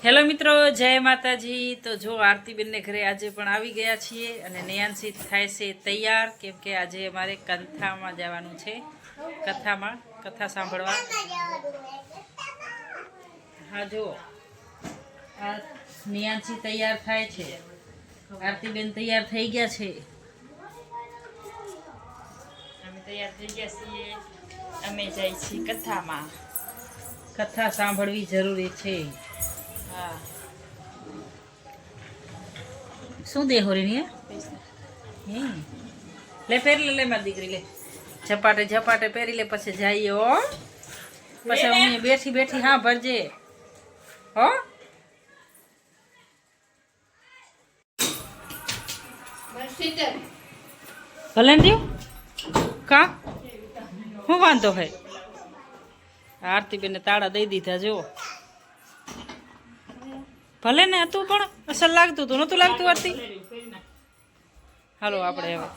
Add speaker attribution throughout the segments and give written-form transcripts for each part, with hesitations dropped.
Speaker 1: Hello મિત્રો, જય માતાજી। તો જો આરતીબેનને ઘરે આજે પણ આવી ગયા છીએ અને નેયાંશી થાય છે તૈયાર, કેમ કે આજે અમારે કંથામાં જવાનું છે। કથા સાંભળવા। હા જો આ નેયાંશી તૈયાર થાય છે, આરતીબેન તૈયાર થઈ ગયા છે, અમે તૈયાર થઈ ગયા છીએ। અમે જાય છીએ કથામાં। કથા સાંભળવી જરૂરી છે। हाँ शू दे हो रही है ले पेर ले मार दीकरी ले झपाटे झपाटे पेरी ले पछे जाइए हो पछे अहीं बैठी बैठी हाँ भरजे हो भले दियो का हूँ वांधो है। आरती बेने ताड़ा दई दीधा जो भले ने तू पण असल लागतुं तू नतुं लागतुं आरती। हालो आपणे हवे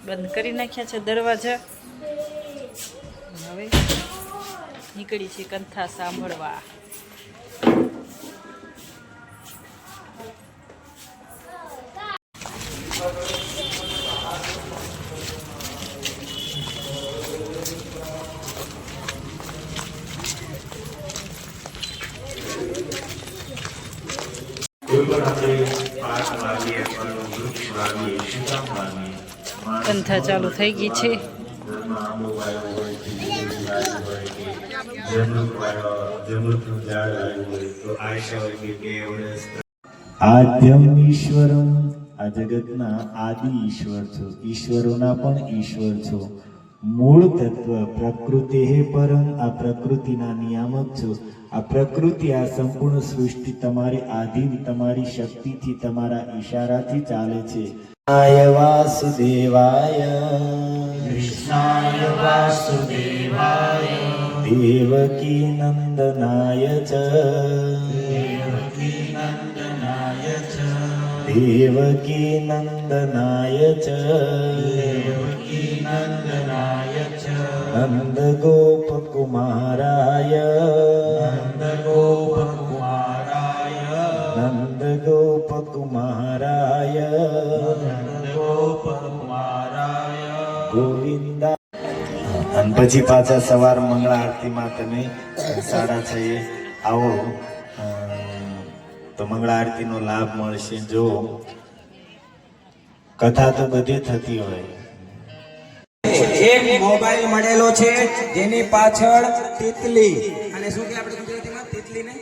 Speaker 1: बंद करी नाख्या छे दरवाजा। हवे નીકળી છે કંથા સાંભળવા। કંથા ચાલુ થઈ ગઈ છે।
Speaker 2: આદ્યમ ઈશ્વરમ, આ જગતના આદિ ઈશ્વર છો, ઈશ્વરોના પણ ઈશ્વર છો। મૂળ તત્વ પ્રકૃતિ હે પરમ, આ પ્રકૃતિના નિયામક છો। આ પ્રકૃતિ, આ સંપૂર્ણ સૃષ્ટિ તમારી આધીન, તમારી શક્તિથી, તમારા ઈશારાથી ચાલે છે। વાસુદેવાય કૃષ્ણાય વાસુદેવાય દેવકી નંદનાય ચ દેવકી નંદનાય ચ દેવકી નંદનાય ચ દેવકી નંદનાય ચ નંદ ગોપ કુમારાય નંદ ગોપ કુમારાય નંદ ગોપ કુમારાય નંદ ગોપ કુમારાય ગોવિંદા। અને પછી પાછા સવાર મંગળા આરતીમાં તમે 6:30 આવો તો મંગળા આરતીનો લાભ મળશે। જો કથા તો બધે થતી હોય।
Speaker 3: એક મોબાઈલ મળેલો છે જેની પાછળ તિતલી અને શું કે આપણે ગુજરાતીમાં તિતલીને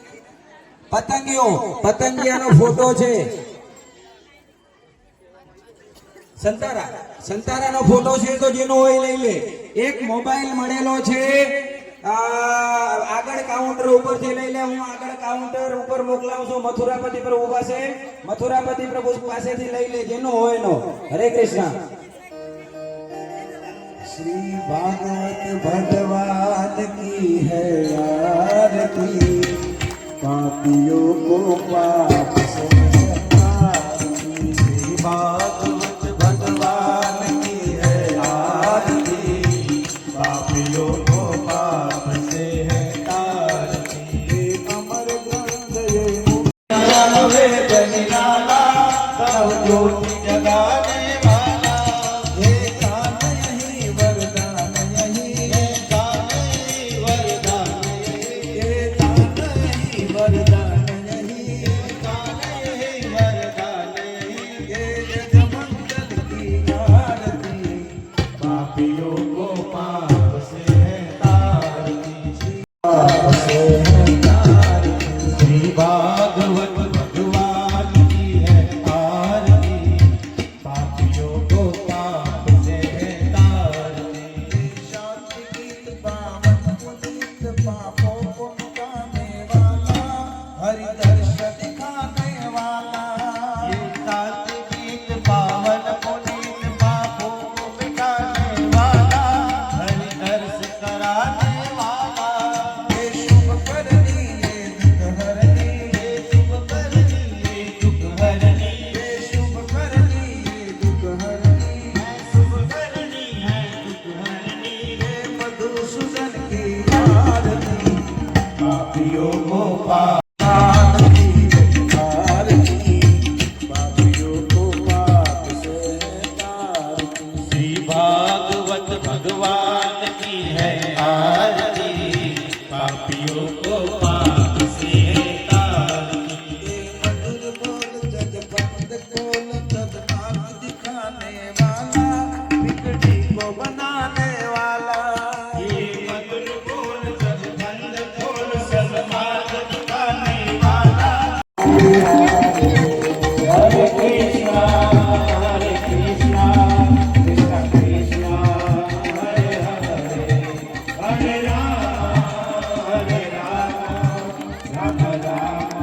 Speaker 3: પતંગિયાનો ફોટો છે। સંતારાનો ફોટો છે તો જેનો હોય લઈ લે। એક મોબાઈલ મળેલો છે, આગળ કાઉન્ટર ઉપરથી લઈ લે। હું આગળ કાઉન્ટર ઉપર મોકલાવું છું, મથુરાપતિ પ્રભુ પાસે, મથુરાપતિ પ્રભુ પાસેથી લઈ લે, જેનો હોય નો। હરે કૃષ્ણ। श्री भागवत भगवान की है आरती, पापियों को पाप से तारती। श्री भागवत भगवान की है आरती, पापियों को पाप से है तारती। अमर ग्रंथ ये मुक्त बनिनाला सब ज्योति जगाने
Speaker 2: પાપીઓ को पाप Hare Rama, Rama Rama,